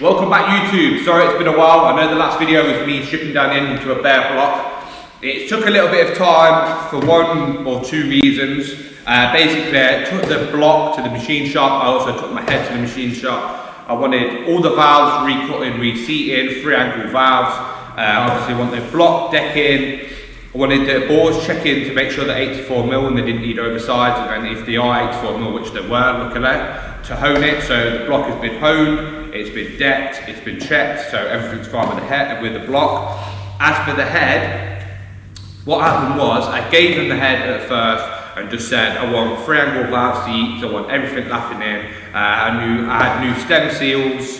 Welcome back YouTube. Sorry it's been a while. I know the last video was me stripping down the engine to a bare block. It took a little bit of time for one or two reasons. Basically I took the block to the machine shop. I also took my head to the machine shop. I wanted all the valves recut, reseated, 3-angle valves. Obviously I wanted the block decking. I wanted the bores checking to make sure they're 84mm and they didn't need oversized, and then if they are 84mm, which they were, luckily, to hone it. So the block has been honed, it's been decked, it's been checked, so everything's fine with the head, with the block. As for the head, what happened was I gave them the head at first and just said I want 3-angle valve seats, I want everything lapping in. I had new stem seals,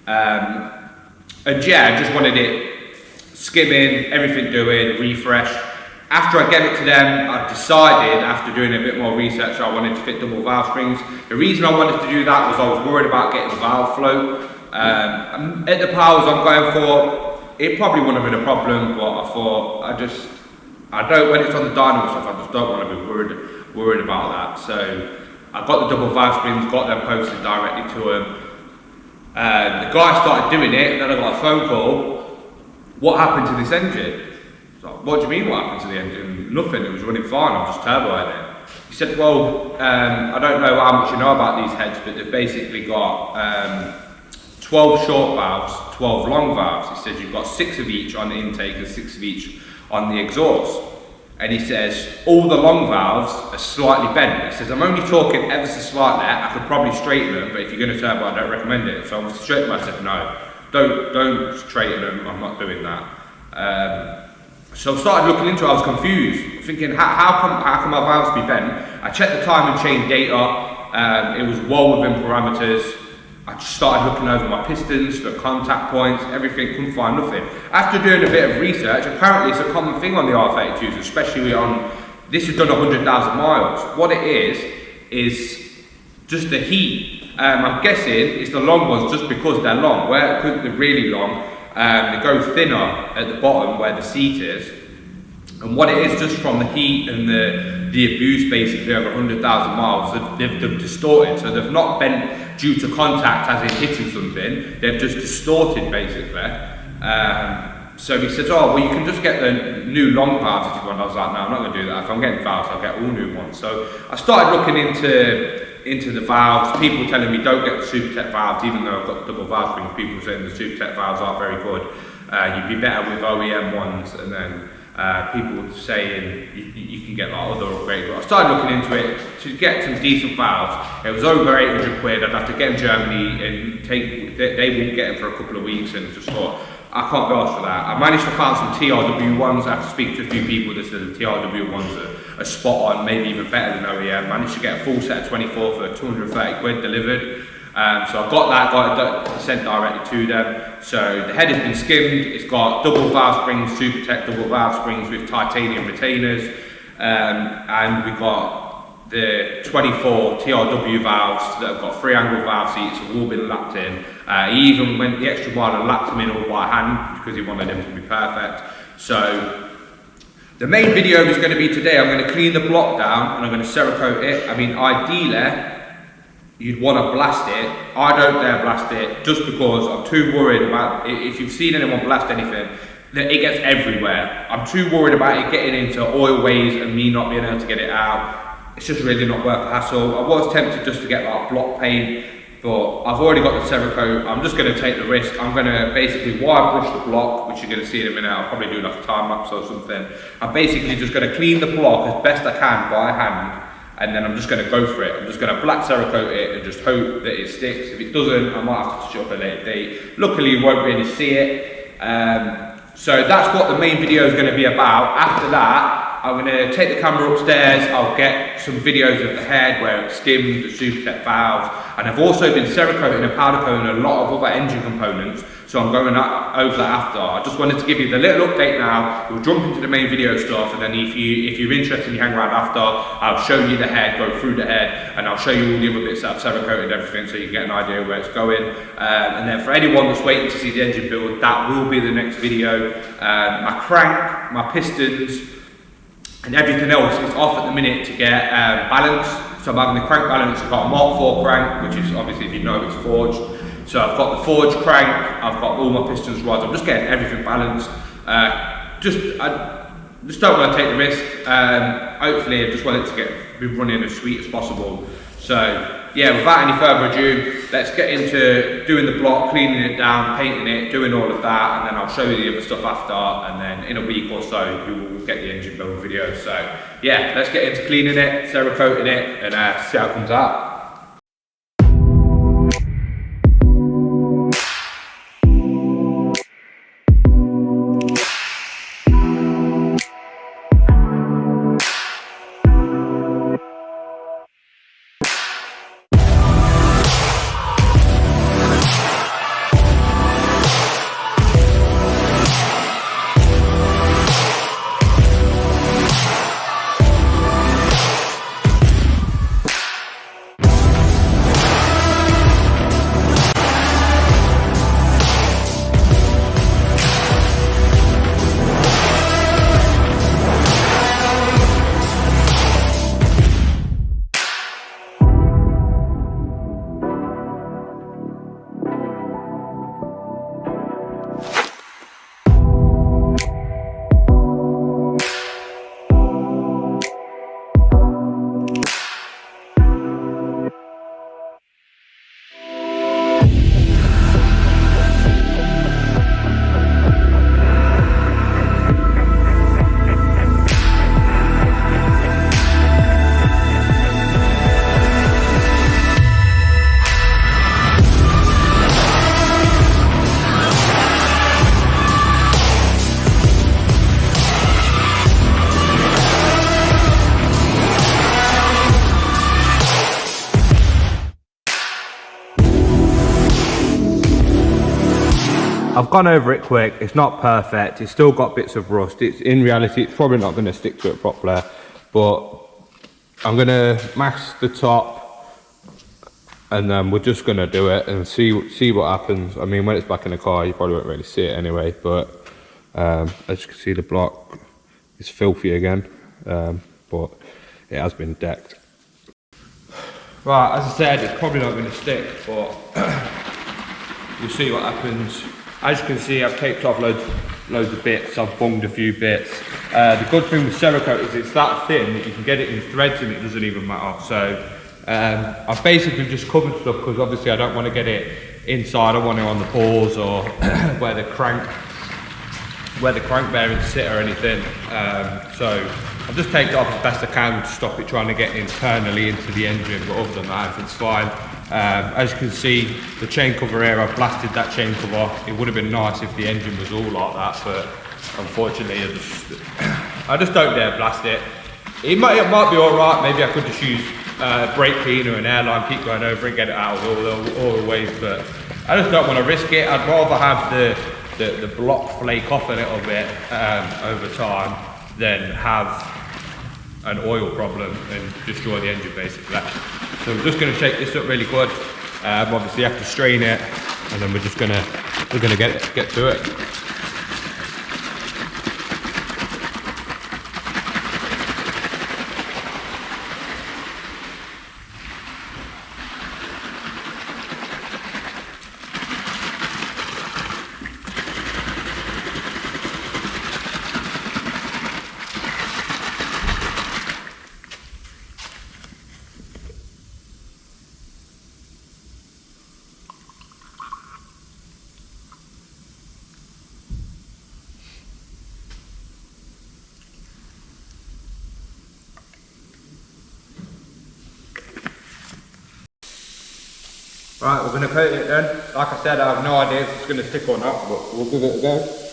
and yeah, I just wanted it skimming, everything doing, refresh. After I gave it to them, I decided, after doing a bit more research, I wanted to fit double valve springs. The reason I wanted to do that was I was worried about getting valve flow. At the powers I'm going for, it probably wouldn't have been a problem, but I thought, I don't, when it's on the dyno stuff, I just don't want to be worried about that. So I got the double valve springs, got them posted directly to them. The guy started doing it, and then I got a phone call. What happened to this engine? So, what do you mean what happened to the engine? Nothing, it was running fine, I'm just turboing it. He said, well, I don't know how much you know about these heads, but they've basically got 12 short valves, 12 long valves. He says you've got 6 of each on the intake and 6 of each on the exhaust. And he says, all the long valves are slightly bent. He says, I'm only talking ever so slightly, I could probably straighten them, but if you're going to turbo, I don't recommend it. So I was straight I said, no. Don't straighten them, I'm not doing that. So I started looking into it, I was confused, thinking how come my valves be bent? I checked the time and chain data, it was well within parameters. I just started looking over my pistons for contact points, everything, couldn't find nothing. After doing a bit of research, apparently it's a common thing on the R32s, especially on, this has done 100,000 miles. What it is just the heat. I'm guessing it's the long ones just because they're long. Where they're really long, they go thinner at the bottom where the seat is. And what it is, just from the heat and the abuse basically over 100,000 miles, they've distorted. So they've not bent due to contact as in hitting something, they've just distorted basically. So he says, oh, well you can just get the new long valves if you want. I was like, no, I'm not going to do that. If I'm getting valves, I'll get all new ones. So I started looking into the valves. People were telling me don't get the Supertech valves, even though I've got double valve springs. People were saying the Supertech valves aren't very good. You'd be better with OEM ones, and then people were saying you can get like other upgrades. But I started looking into it to get some decent valves. It was over 800 quid. I'd have to get in Germany and they wouldn't get them for a couple of weeks, and just thought, I can't go for that. I managed to find some TRW ones. I have to speak to a few people that said the TRW ones are spot on, maybe even better than OEM. Managed to get a full set of 24 for 230 quid delivered. So I got that, got it sent directly to them. So the head has been skimmed. It's got double valve springs, Supertech double valve springs with titanium retainers. And we've got the 24 TRW valves that have got 3-angle valve seats, have all been lapped in. He even went the extra mile and lapped them in all by hand because he wanted them to be perfect. So the main video is going to be today, I'm going to clean the block down and I'm going to Cerakote it. I mean, ideally, you'd want to blast it. I don't dare blast it just because I'm too worried about, if you've seen anyone blast anything, that it gets everywhere. I'm too worried about it getting into oil ways and me not being able to get it out. It's just really not worth the hassle. I was tempted just to get like block paint, but I've already got the Cerakote. I'm just going to take the risk. I'm going to basically wire brush the block, which you're going to see in a minute. I'll probably do like a time lapse or something. I'm basically just going to clean the block as best I can by hand, and then I'm just going to go for it. I'm just going to black Cerakote it and just hope that it sticks. If it doesn't, I might have to touch it up a later date. Luckily, you won't really see it. So that's what the main video is going to be about. After that, I'm going to take the camera upstairs. I'll get some videos of the head where it's skimmed, the Supertech valves, and I've also been Cerakoting and powder coating a lot of other engine components, so I'm going over that after. I just wanted to give you the little update now. We'll jump into the main video stuff, and then if you're interested, you hang around after. I'll show you the head, go through the head, and I'll show you all the other bits that I've Cerakoted and everything, so you get an idea where it's going. And then for anyone that's waiting to see the engine build, that will be the next video. My crank, my pistons, and everything else is off at the minute to get balance. So I'm having the crank balance. I've got a Mark 4 crank, which is obviously, if you know, it's forged. So I've got the forge crank, I've got all my pistons rods, I'm just getting everything balanced. I just don't want to take the risk. Hopefully I just want it to be running as sweet as possible. So yeah, without any further ado, let's get into doing the block, cleaning it down, painting it, doing all of that, and then I'll show you the other stuff after, and then in a week or so we will get the engine build video. So yeah, let's get into cleaning it, Cerakoting it, and see how it comes out. I've gone over it quick, it's not perfect, it's still got bits of rust. In reality, it's probably not going to stick to it properly, but I'm going to mask the top and then we're just going to do it and see what happens. I mean, when it's back in the car, you probably won't really see it anyway, but as you can see, the block is filthy again, but it has been decked. Right, as I said, it's probably not going to stick, but we'll see what happens. As you can see, I've taped off loads of bits, I've bunged a few bits. The good thing with Cerakote is it's that thin that you can get it in threads and it doesn't even matter. So I've basically just covered stuff because obviously I don't want to get it inside, I want it on the paws or where the crank bearings sit or anything. So I've just taped it off as best I can to stop it trying to get internally into the engine, but other than that, everything's fine. As you can see, the chain cover here, I've blasted that chain cover. It would have been nice if the engine was all like that, but unfortunately I just don't dare blast it. It might be alright, maybe I could just use brake cleaner and airline, keep going over and get it out all the ways, but I just don't want to risk it. I'd rather have the block flake off a little bit over time than have an oil problem and destroy the engine basically. So we're just going to shake this up really good. Obviously you have to strain it, and then we're gonna get to it. Right, we're going to coat it then. Like I said, I have no idea if it's going to stick or not, but we'll give it a go.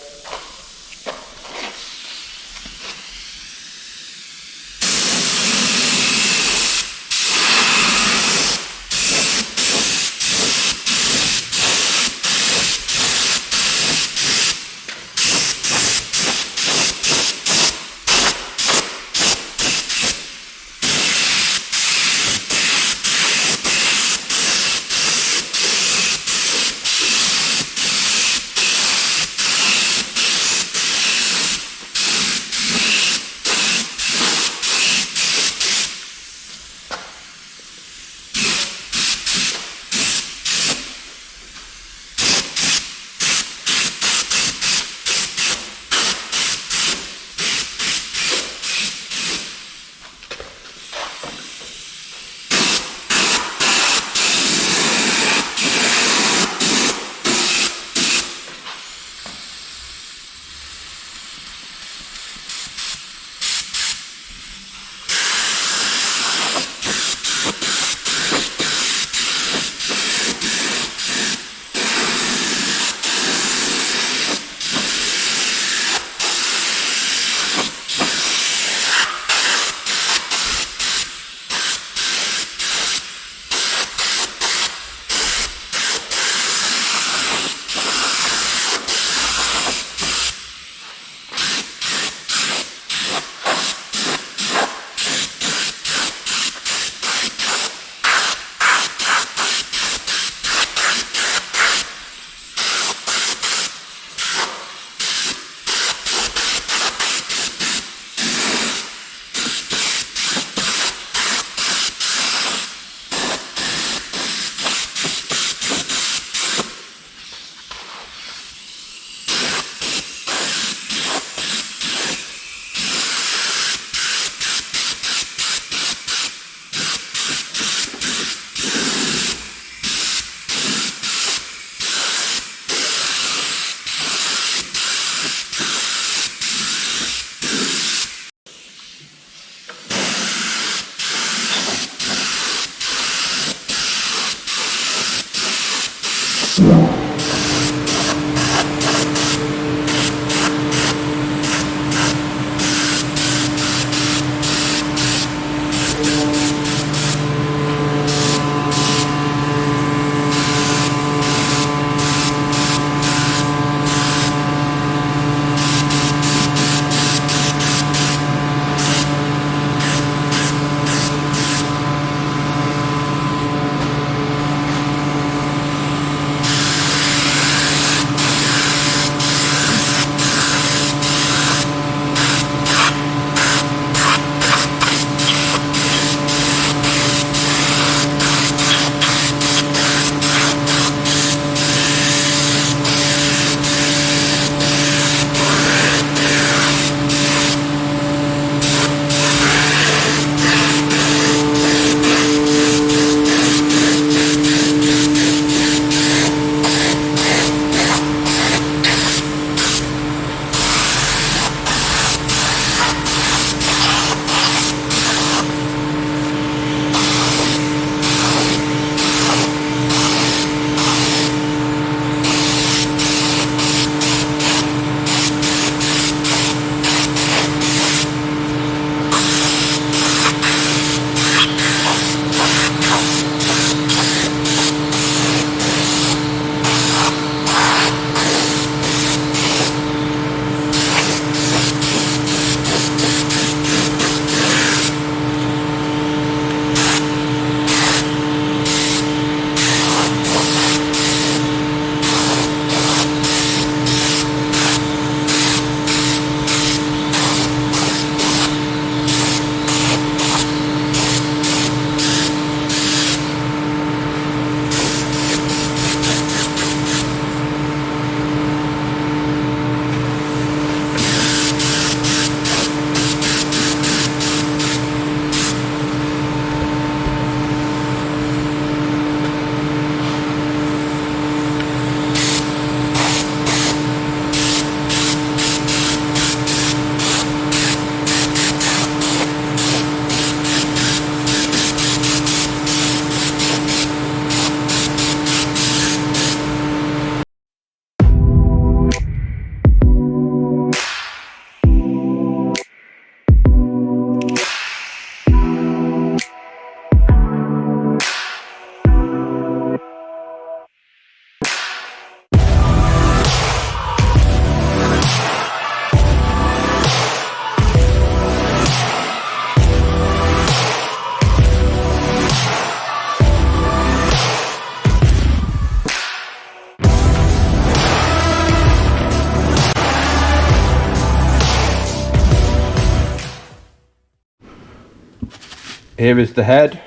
Here is the head,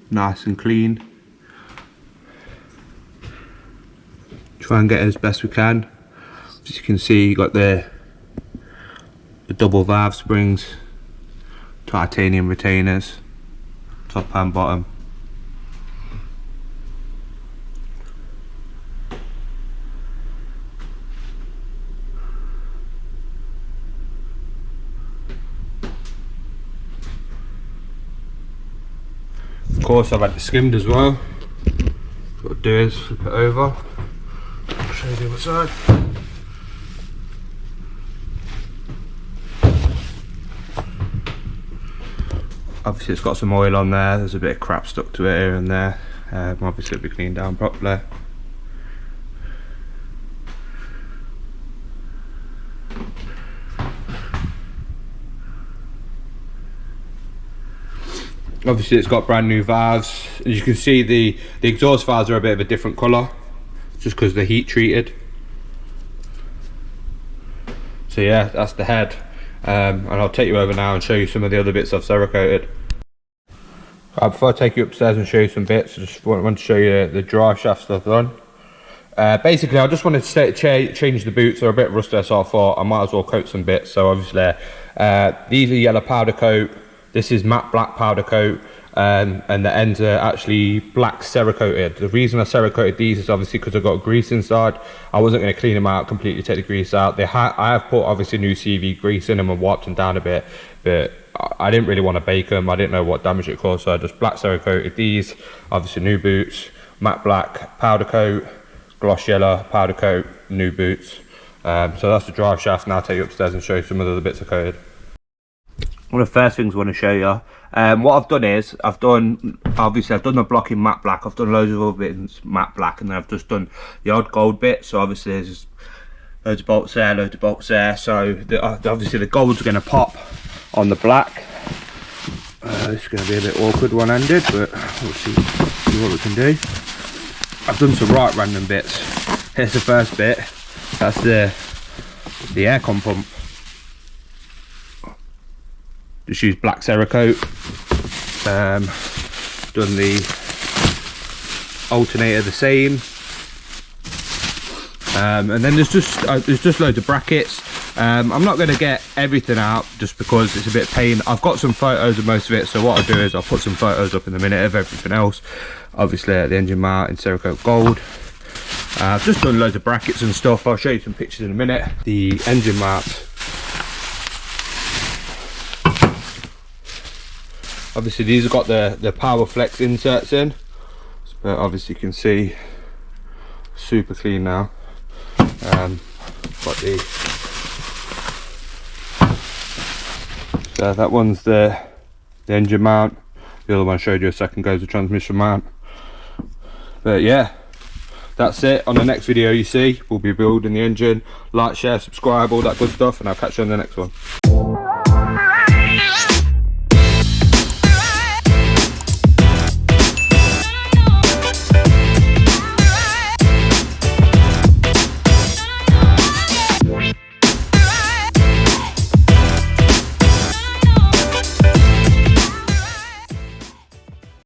nice and clean. Try and get it as best we can. As you can see, you got the double valve springs, titanium retainers, top and bottom. Of course, I've had it skimmed as well. What I'll do is flip it over. I'll show you the other side. Obviously it's got some oil on there, there's a bit of crap stuck to it here and there. Obviously it'll be cleaned down properly. Obviously it's got brand new valves. As you can see, the exhaust valves are a bit of a different colour, just because they're heat treated. So yeah, that's the head. And I'll take you over now and show you some of the other bits I've Cerakoted. Before I take you upstairs and show you some bits, I just want to show you the drive shafts I've done. Basically, I just wanted to change the boots. They're a bit rusty, so I thought I might as well coat some bits. So obviously, these are yellow powder coat. This is matte black powder coat. And the ends are actually black Cerakoted. The reason I Cerakoted these is obviously because I've got grease inside. I wasn't going to clean them out completely, take the grease out. I have put obviously new CV grease in them and wiped them down a bit, but I didn't really want to bake them. I didn't know what damage it caused, so I just black Cerakoted these. Obviously new boots, matte black powder coat, gloss yellow powder coat, new boots. So that's the drive shaft. Now I'll take you upstairs and show you some of the other bits I coated. One of the first things I want to show you, what I've done is, I've done the block in matte black, I've done loads of other bits matte black, and then I've just done the odd gold bit. So obviously there's loads of bolts there, loads of bolts there, so obviously the gold's going to pop on the black. This is going to be a bit awkward one-handed, but we'll see what we can do. I've done some right random bits. Here's the first bit, that's the aircon pump. Just use black Cerakote. Done the alternator the same. And then there's just loads of brackets. I'm not going to get everything out just because it's a bit of pain. I've got some photos of most of it, so what I'll do is I'll put some photos up in a minute of everything else. Obviously the engine mount in Cerakote gold. I've just done loads of brackets and stuff. I'll show you some pictures in a minute. The engine mount. Obviously these have got the power flex inserts in, but obviously you can see super clean now. Got the so that one's the engine mount. The other one I showed you a second ago is the transmission mount. But yeah, that's it. On the next video you see, we'll be building the engine. Like, share, subscribe, all that good stuff, and I'll catch you on the next one.